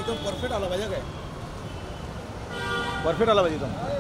एकदम परफेक्ट आला पाहिजे काय परफेक्ट आला पाहिजे एकदम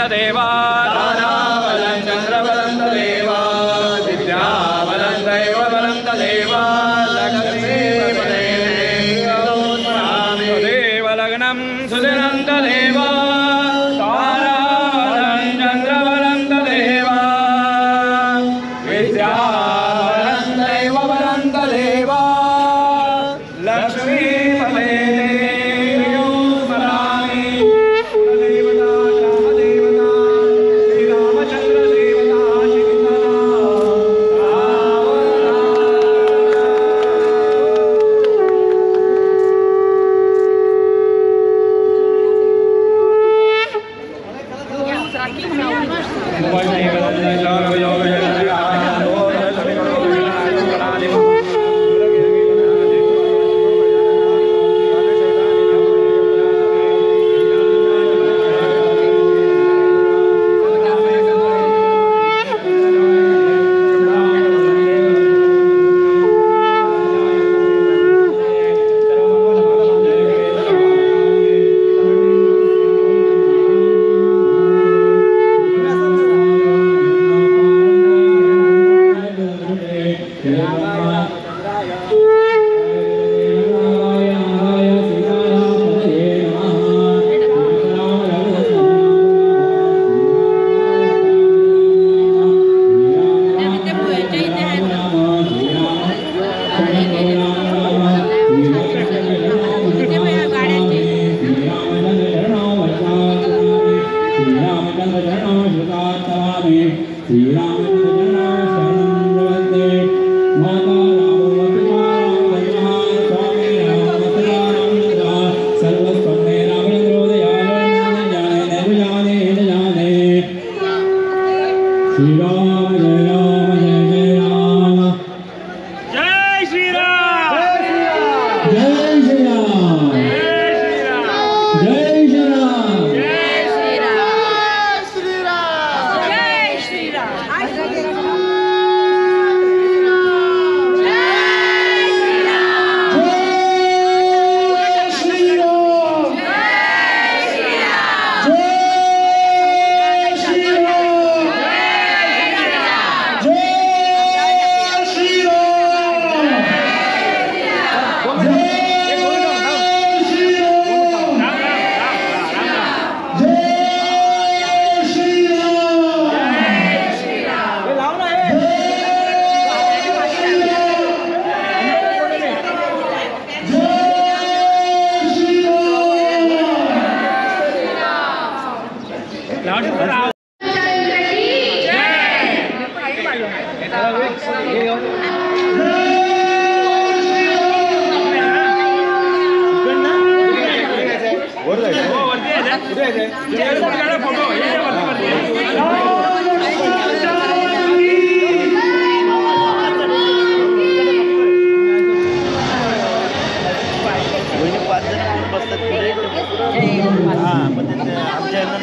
देवा दानाबलं चन्द्रबलं तदेव विद्याबलं दैवबलं तदेव लक्ष्मीपदेव लग्नं सुदिनं तदेव दानाबलं चन्द्रबलं तदेव विद्याबलं दैवबलं तदेव लक्ष्मीपदे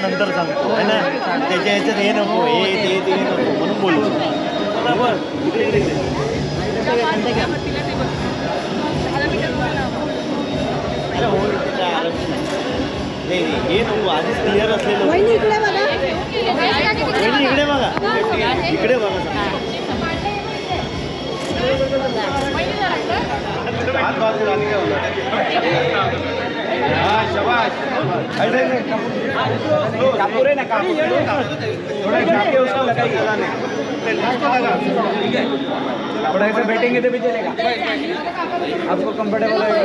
नंतर सांगतो है ना त्याच्या ह्याच्यात हे नको हे नको म्हणून बोलतो बरोबर हे नको आधीच क्लिअर असलेलं इकडे बघा इकडे बघा कापूर है ना थोड़ा काटे उसको लगाइए थोड़ा ऐसे बैठेंगे तो भी चलेगा आपको कंफर्टेबल है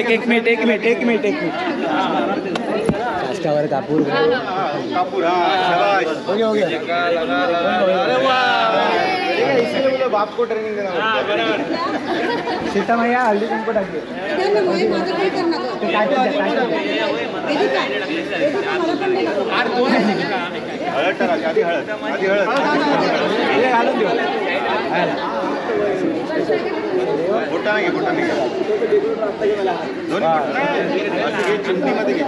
एक मिनट कास्टावर कापूर कापूर हो गया इसलिए बाप को ट्रेनिंग देना सीता मैया हल्दी कुंकू टाकिए कुटाणा घे कुटाणा घे दोन्ही असं घे चिमटीमध्ये घे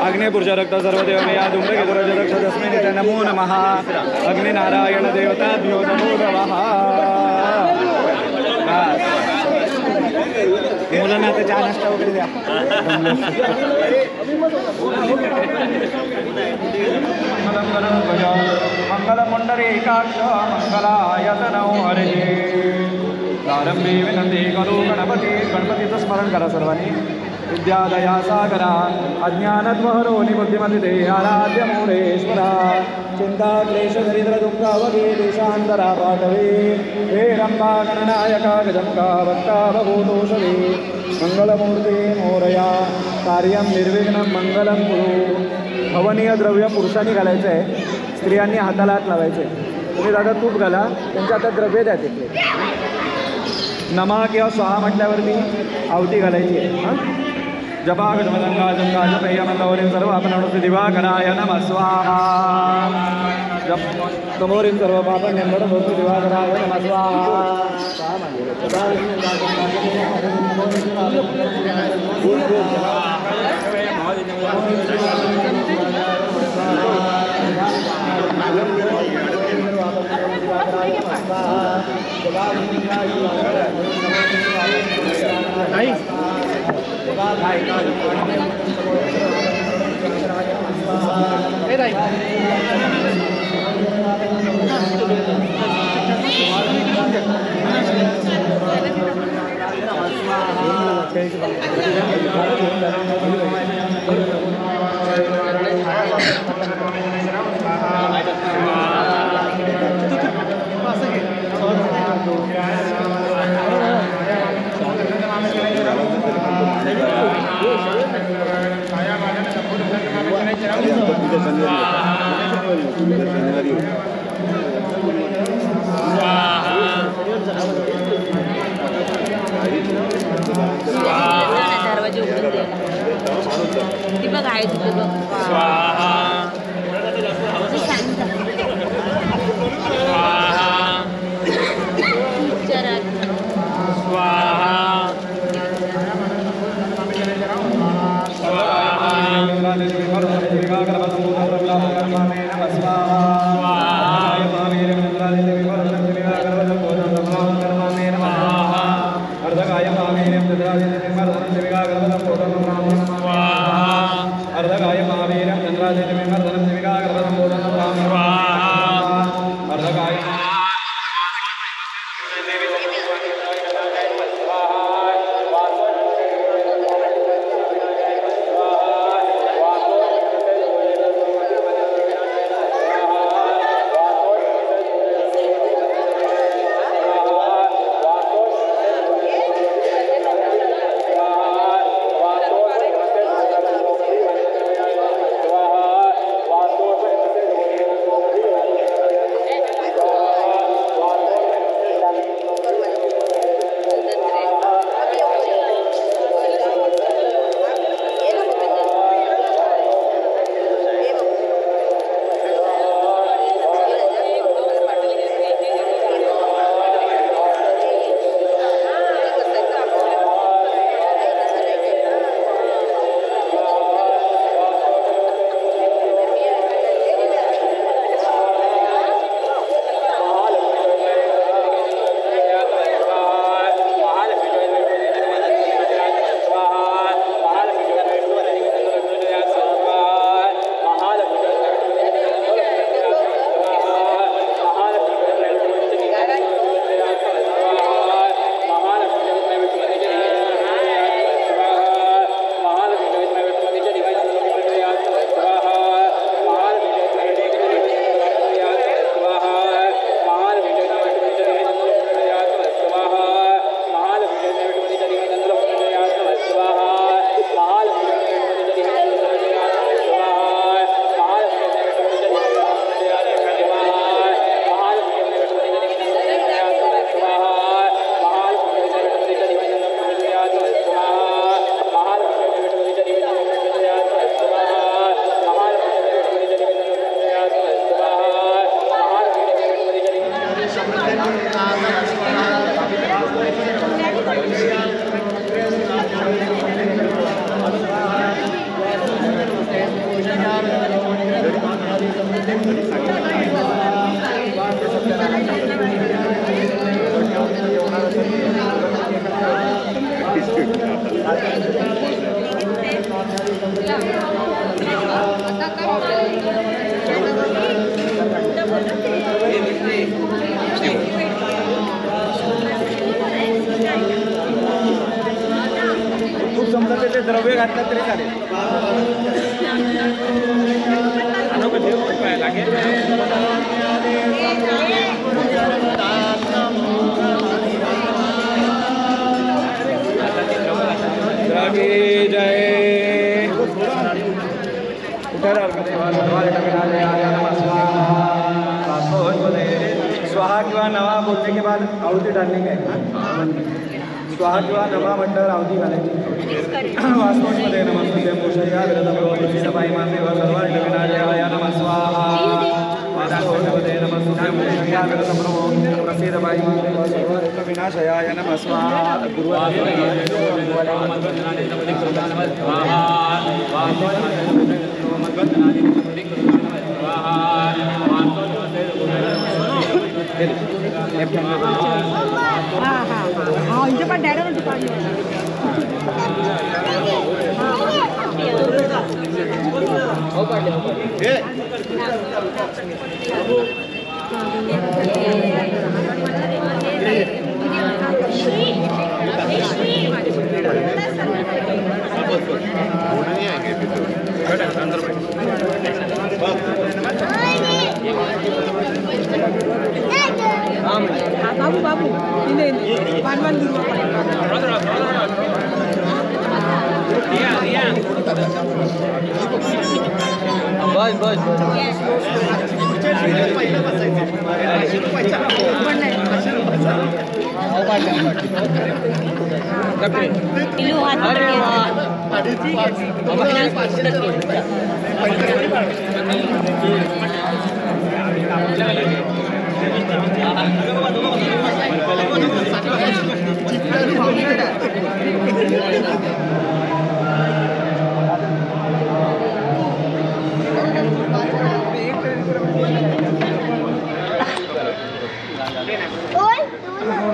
अग्निपुरुष रक्त सर्वदेव मे आदुंब गेदुरज रक्त तस्मै नित्य नमो नमः अग्निनारायण देवताभ्यो नमो नमः मुलांना आता चहा नाश्ता वगैरे द्या मंगलमुंडरीकाक्ष मंगलायतनौ हरिः प्रारंभी विनंती करू गणपतीचं स्मरण करा सर्वांनी विद्यादया सागरा अज्ञानत्वहरो निबुद्धिमतिते आराध्य मूढेश्वरा चिंता क्लेश दरिद्र दुःखावगे देशांतरा पाठवे हे रंभा गणनायका गजमुखा भक्ता भगवतोषवे मंगलमूर्ती मोरया कार्यं निर्विघ्नं मंगलं कुरु हवनीय द्रव्य पुरुषांनी घालायचं आहे स्त्रियांनी हाताला हात लावायचे तुम्ही दादा तूप घाला त्यांच्या हातात द्रव्य द्या तिथे नमा किंवा स्वाहा म्हटल्यावरती आवती घालायची आहे हां जपा गजमदंगा जंगा जपयमंगवरील सर्व आपण दिवाकराय नमः स्वाहा जप समोरील सर्व पापण नेमड होतो दिवाकराय नमः स्वाहा दरवाजे उघडून दे ती बघ आहे तिथे बघ शांत खूप समजा त्याचे द्रव्य घातलं तरी चालेल. जय स्वाहा किंवा नवा बोलने के बाद आहुति डालने का है. स्वाहा किंवा नवा म्हटल्यावर आहुती घालायची. वास्तवमध्ये नमस्ते मूषया विरतमोषितपाई मानदेव सर्वार्णविनाशयाय नमः स्वाहा. वास्तवमध्ये नमस्ते मूषया विरतमो प्रसीदपाई मानदेव सर्वार्णविनाशयाय नमः स्वाहा. इनके पास डैडा ने दुकान बाबू बाबू इन्हें वन दूर बस बस अरे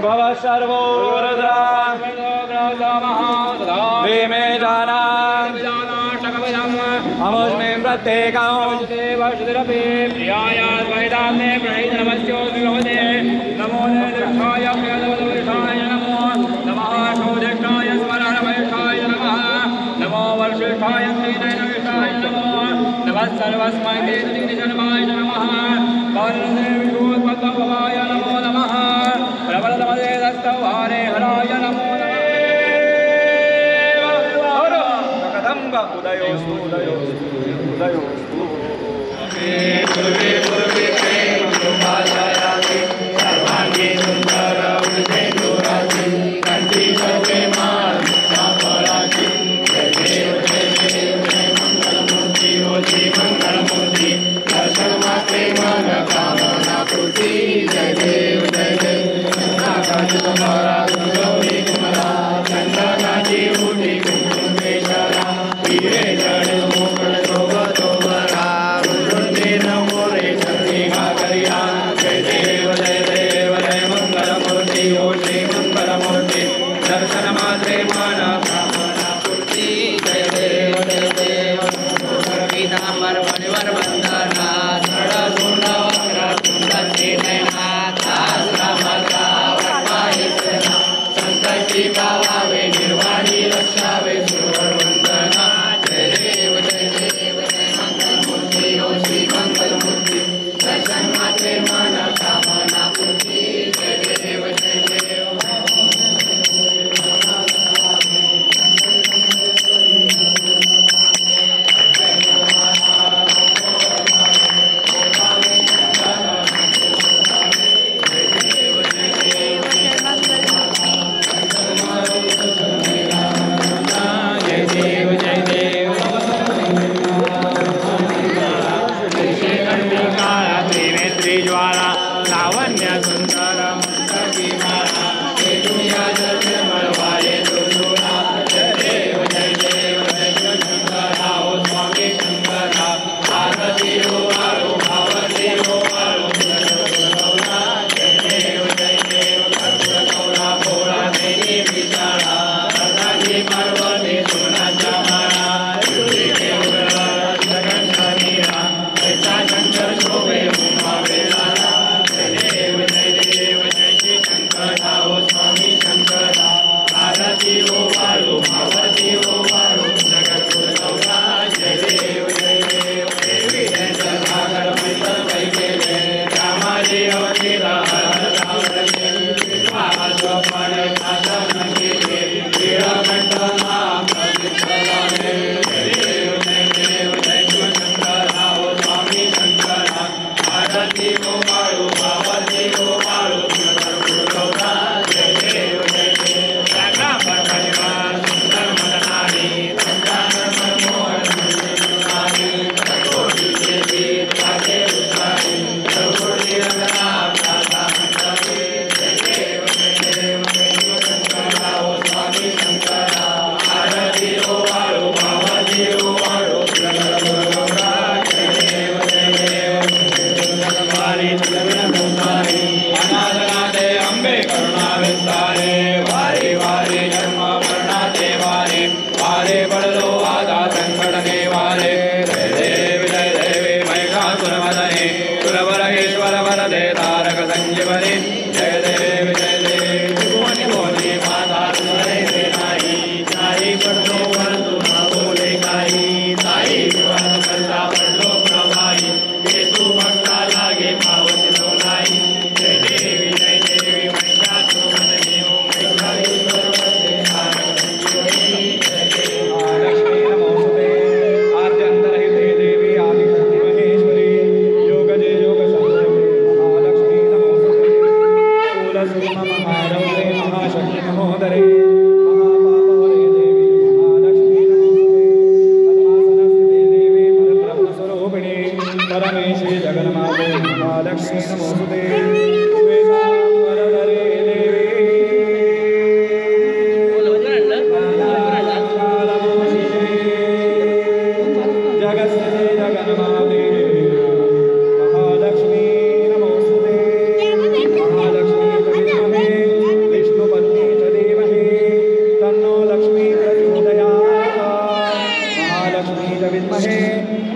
भव सर्वो मे जाना अमुज में प्रत्येकम् नमो निर्देशाय प्रियदवदवृषाय नमो नमः शोधिष्ठाय स्मरणवैषाय नमः नमो वर्षिष्ठाय श्रीनयनविषाय नमो नमः सर्वस्मै वेदनिजन्माय नमः बालदेवशोत्पद्मभवाय नमो नमः प्रबलतमदेदस्तवारे हराय नमो नमः कदम्ब उदयोस्तु उदयोस्तु उदयोस्तु पूर्वे पूर्वे प्रेम शोभायाति सर्वांगे सुंदर उदयदुराति कंठी सर्वे मान नापराति जय देव जय मंगलमूर्ति ओ जी मंगलमूर्ति दर्शन मात्रे मन कामना पूर्ति जय देव जय आकाश तुम्हारा गौरी कुमारा चंदना जी उठी कुंकुमेश्वरा हीरे जड़ मोकल शोभा तोमरा वृंदे नमो रे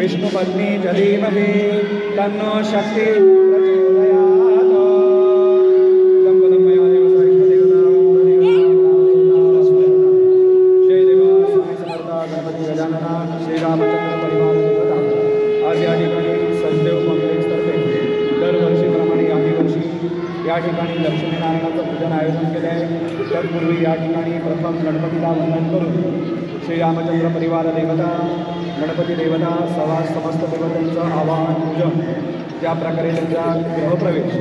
विष्णुपत्नी च धीमहि तन्नो शक्ति प्रचोदयात्। दंपतं मया देव साहिष्णुदेवता जय देवा स्वामी समर्था गणपती गजानना श्रीरामचंद्र परिवार देवता। आज या ठिकाणी सचदेव कॉम्प्लेक्सतर्फे दरवर्षीप्रमाणे याही वर्षी या ठिकाणी लक्ष्मीनारायणाचं पूजन आयोजन केले आहे। तत्पूर्वी या ठिकाणी प्रथम गणपतीला वंदन करून श्रीरामचंद्र परिवार देवता गणपती देवता समस्त देवतांचं आवाहन पूजन ज्या प्रकारे त्यांचा गृहप्रवेश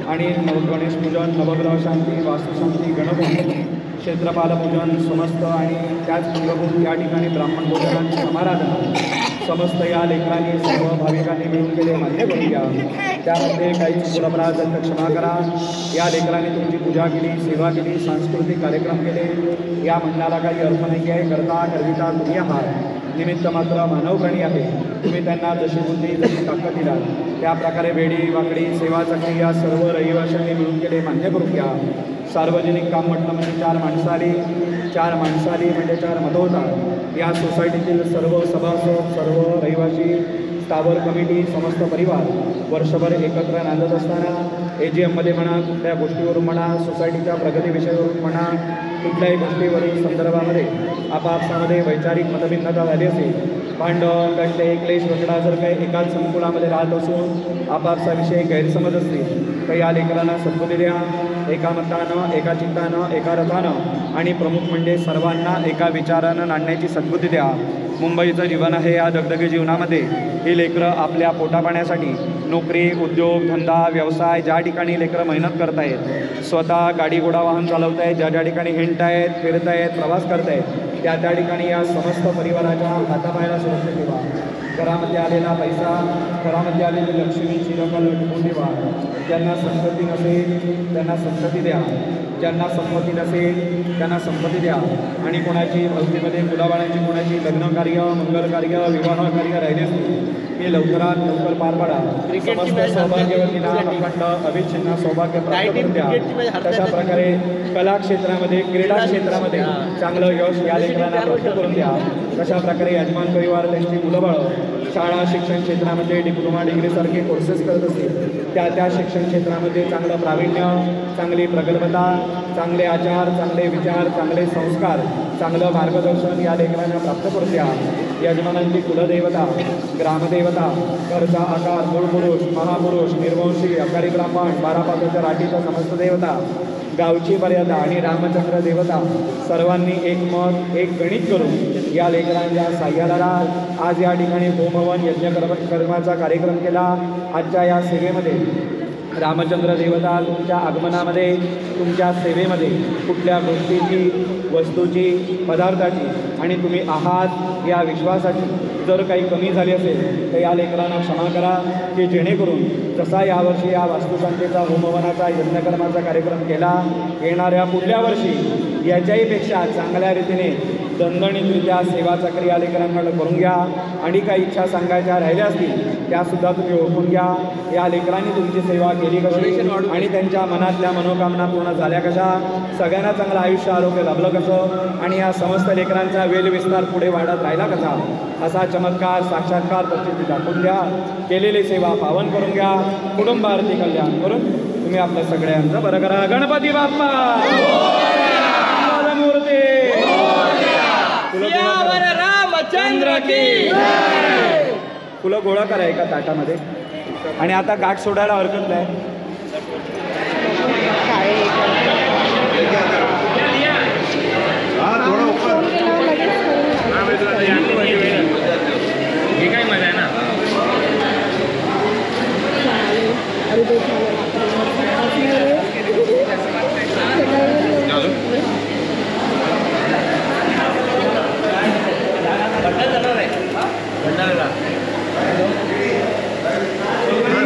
आणि गणेश पूजन नवग्रह शांती वास्तुशांती गणपूजन क्षेत्रपालपूजन समस्त आणि त्याच मूलभूत या ठिकाणी ब्राह्मण भोजनांची समाराधना समस्त या लेकरांनी सर्व भाविकांनी मिळून केले मान्य करून घ्या। त्यामध्ये काही चुकून तर क्षमा करा। या लेकरांनी तुमची पूजा केली सेवा केली सांस्कृतिक कार्यक्रम केले या म्हणण्याला काही अर्थ नाही आहे। करता करविता तुम्ही आहात निमित्त मात्र मानव प्राणी आहे। तुम्ही त्यांना जशी बुद्धी जशी ताकद दिला त्या प्रकारे वेडी वाकडी सेवा चक्री या सर्व रहिवाशांनी मिळून केले मान्य करून घ्या। सार्वजनिक काम म्हटलं म्हणजे चार माणसं आली म्हणजे चार मतं होतात। या सोसायटीतील सर्व सभासद सर्व रहिवासी स्थावर कमिटी समस्त परिवार वर्षभर एकत्र नांदत असताना AGMमध्ये म्हणा कुठल्या गोष्टीवरून म्हणा सोसायटीच्या प्रगतीविषयावरून म्हणा कुठल्याही गोष्टीवरून संदर्भामध्ये आपापसामध्ये वैचारिक मतभिन्नता झाली असेल भांडण कंटे क्लेश वगैरे जर काही एकाच संकुलामध्ये राहत असून आपापसाविषयी गैरसमज असतील तर या लेकरांना सद्बुद्धी द्या। एका मतानं एका चित्तानं एका रथानं आणि प्रमुख म्हणजे सर्वांना एका विचारानं नांदण्याची सद्बुद्धी द्या। मुंबईचं जीवन आहे या दगदगी जीवनामध्ये ही लेकरं आपल्या पोटापाण्यासाठी नोकरी उद्योग धंदा व्यवसाय ज्या ठिकाणी लेकरं मेहनत करत आहेत स्वतः गाडी घोडा वाहन चालवत आहेत ज्या ठिकाणी हिंडत आहेत फिरत आहेत प्रवास करत आहेत त्या ठिकाणी या समस्त परिवाराच्या हातापायाला सुरक्षित ठेवा। घरामध्ये आलेला पैसा घरामध्ये आलेली लक्ष्मीची रक्कम ठेवून ठेवा। ज्यांना संपत्ती नसेल त्यांना संपत्ती द्या ज्यांना संपत्ती नसेल त्यांना संपत्ती द्या। आणि कोणाची भक्तीमध्ये मुलाबाळांची कोणाची लग्न कार्य मंगल कार्य विवाह कार्य राहिले असतील हे लवकरात लवकर पार पाडा। समस्त सौभाग्यवतींना अखंड अविच्छिन्न सौभाग्य प्राप्त करून द्या। तशा प्रकारे कला क्षेत्रामध्ये क्रीडा क्षेत्रामध्ये चांगलं यश या लेकरांना प्राप्त करून द्या। तशा प्रकारे यजमान परिवार त्यांची मुलंबाळं शाळा शिक्षण क्षेत्रामध्ये डिप्लोमा डिग्रीसारखे कोर्सेस करत असतील त्या शिक्षण क्षेत्रामध्ये चांगलं प्रावीण्य चांगली प्रगल्भता चांगले आचार चांगले विचार चांगले संस्कार चांगलं मार्गदर्शन या लेकरांना प्राप्त करून द्या। यजमानांची कुलदेवता ग्रामदेवता घरचा आकार मूळ पुरुष महापुरुष निर्वंशी अकारी ब्राह्मण 12 पाताच्या राठीचा समस्त देवता गावची मर्यादा आणि रामचंद्र देवता सर्वांनी एक मत एक गणित करून या लेकरांच्या साह्याला आज या ठिकाणी होम होमवन कर्माचा कार्यक्रम केला. आजच्या या सेवेमध्ये रामचंद्र देवता तुमच्या आगमनामध्ये, तुमच्या सेवेमध्ये कुठल्या गोष्टीची, वस्तूची, पदार्थाची आणि तुम्ही आहात या विश्वासाची जर काही कमी झाली असेल तर या लेकरांना क्षमा करा, की जेणेकरून जसा यावर्षी या वास्तुशांतीचा होमवनाचा यज्ञकर्माचा कार्यक्रम केला, येणाऱ्या पुढल्या वर्षी याच्याहीपेक्षा चांगल्या रीतीने दणदणीतरित्या सेवा चाकरी या लेकरांकडे करून घ्या. आणि काही इच्छा सांगायच्या राहिल्या असतील त्यासुद्धा तुम्ही ओळखून घ्या. या लेकरांनी तुमची सेवा केली कशी आणि त्यांच्या मनातल्या मनोकामना पूर्ण झाल्या कशा, सगळ्यांना चांगलं आयुष्य आरोग्य लाभलं कसं आणि या समस्त लेकरांचा वेलविस्तार पुढे वाढत राहिला कसा, असा चमत्कार साक्षात्कार प्रचिती दाखवून द्या. केलेली सेवा पावन करून घ्या. कुटुंब आरती कल्याण करून तुम्ही आपल्या सगळ्यांचं बरं करा. गणपती बाप्पा मूर्ती रामचंद्र की फुलं गोळा करा एका ताटामध्ये. आणि आता गाठ सोडायला हरकत नाही. हे काय मजा आहे ना.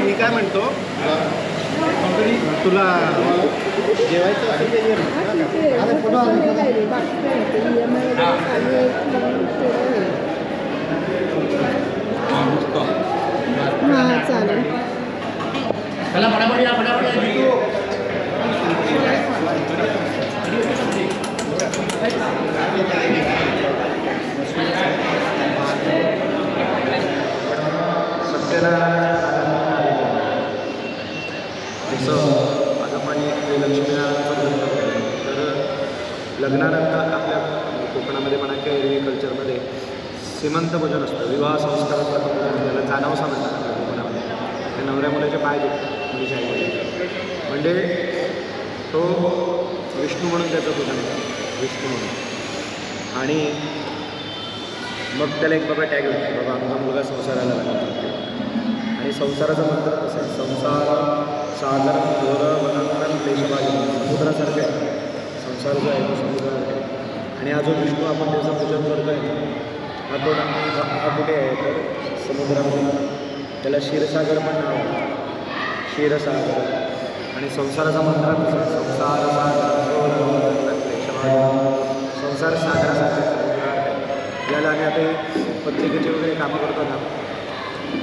मी काय म्हणतो, तुला जेवायचं असेल ते ये हां चालेल. चला फटाफट या, फटाफट लग्नानंतर आपल्या कोकणामध्ये म्हणा किंवा एरवी कल्चरमध्ये सीमंत भोजन असतं. विवाह संस्काराचं भोजन त्याला जाणवसा म्हणतात आपल्या कोकणामध्ये. त्या नवऱ्या मुलाचे पाय देतात मुलीच्या आईवडील, म्हणजे तो विष्णू म्हणून त्याचं पूजन करतो, विष्णू म्हणून. आणि मग त्याला एक बाबा टॅग लागतो, बाबा आमचा मुलगा संसाराला लागला. आणि संसाराचं मंत्र कसं आहे, संसार सागर घोर वनंतन देशबाजी, समुद्रासारखं आहे संसार जो आहे तो समुद्रासारखा आहे. आणि हा जो विष्णू आपण त्याचं पूजन करतो आहे हा कुठे आहे तर समुद्रामध्ये. त्याला क्षीरसागर पण नाव आहे, क्षीरसागर. आणि संसाराचा मंत्र कसं आहे, संसार सागर घोर वनंतन देशबाजी, संसार सागरासारखा समुद्रासारखा आहे. याला आम्ही आता पत्रिकेचे वगैरे कामं करतो ना,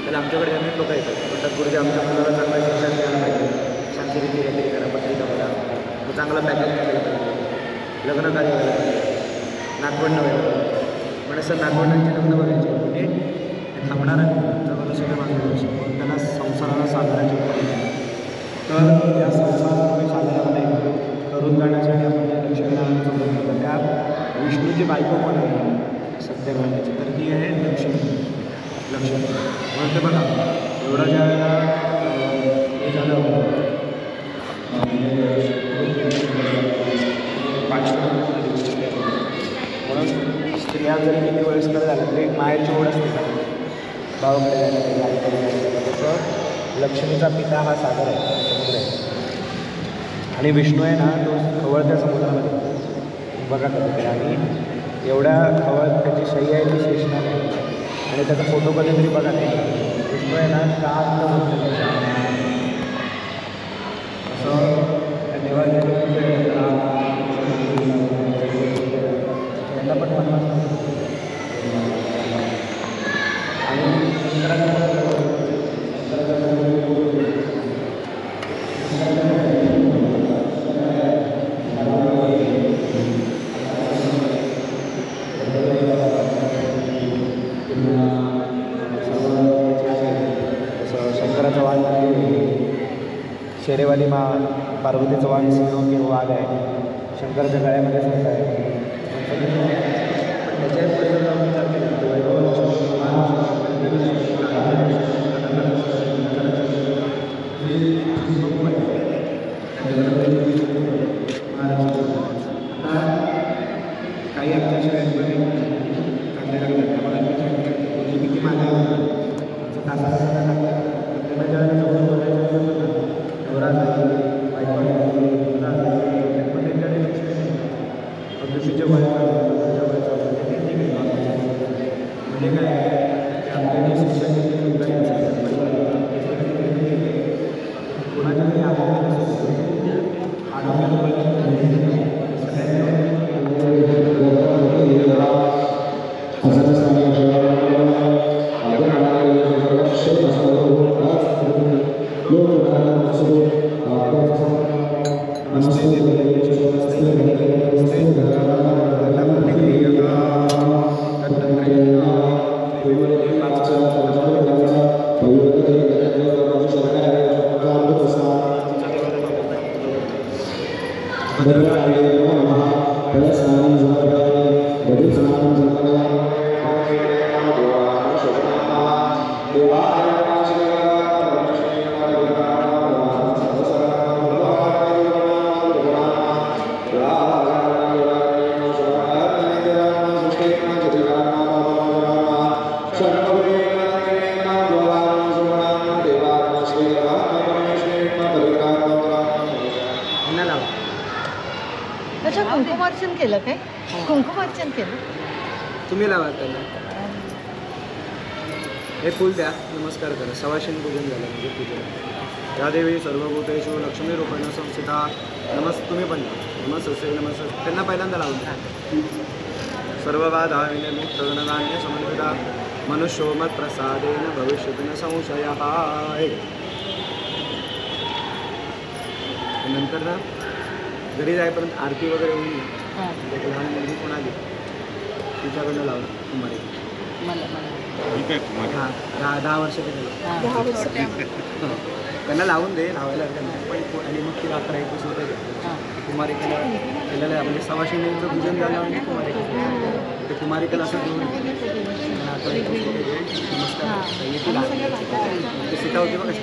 त्याला आमच्याकडे अनेक लोक येतात, म्हणतात गुरुजी आमच्या मुलाला चांगलं शिक्षण द्यायला पाहिजे, शांतिरिती काहीतरी करा, पत्रिका बघा, मग चांगला पॅकेज केलं पाहिजे, लग्न कार्य करायला पाहिजे, नागवडणं व्हायला पाहिजे. पण असं नागवडणांची लग्न बघायचे म्हणजे ते थांबणार आहे जवळ सगळं मागणी पण त्याला संसाराला साधण्याची पाहिजे. तर या संसारामध्ये साधण्यामध्ये करून जाण्यासाठी आपण त्या लक्ष्मीनारायणाचं व्रत करतो. त्यात विष्णूची बायको पण आहे सत्यभामाची, तर ती आहे लक्ष्मी. म्हणून ते बघा एवढा ज्या वेळेला हे झालं म्हणून स्त्रिया जरी किती वयस्कर झाल्या तरी एक मायेची ओढ असते भावाकडे जायला काही गाडीकडे जायला. तसं लक्ष्मीचा पिता हा सागर आहे, समुद्र आहे. आणि विष्णू आहे ना तो खवळत्या समुद्रामध्ये बघा कधी. आणि एवढ्या खवळ त्याची शय्या आहे ती शेषनाग आहे. आणि त्याचा फोटो कधीतरी बघा नाही, विष्णू आहे ना शांत होतं असं त्या देवाच्या पण म्हणतात. आणि शंकराचं वाण शेरेवाली मा, पार्वतीचं वाण सिंह वाघ आहे, शंकराच्या गळ्यामध्ये संत आहे. त्याच्या पुढे जर आपण विचार केला तर काही आमच्या शाळेमध्ये काढल्या लागतात. त्यामुळे किती मागे त्याच्या कुंकुमार्चन केलं काय? कुंकुमार्चन केलं. तुम्ही लावा त्याला हे फुल द्या, नमस्कार करा. सवाशीन पूजन झालं म्हणजे पूजन. या देवी सर्वभूतेषु लक्ष्मी रूपेण संस्थिता तुम्ही पण नमस्ते नमस्ते त्यांना पहिल्यांदा लावून द्या. सर्वबाधाविने मुक्त गणधान्य समन्विता मनुष्यो मत्प्रसादेन भविष्यति न संशयः. नंतर ना घरी जाईपर्यंत आरती वगैरे होऊन एक लहान मुलगी पण आली तिच्याकडनं लावलं कुमारी. हां 10 वर्षाची झाली. त्यांना लावून दे, लावायला पण आणि मग तिला 11-21 रुपये कुमारिकेला केलेलं आहे. म्हणजे सवाशिनीचं पूजन झालं म्हणजे कुमारिकेला ते कुमारिकेला असं घेऊन 11-21 रुपये नमस्कार ते सीता होती बघा.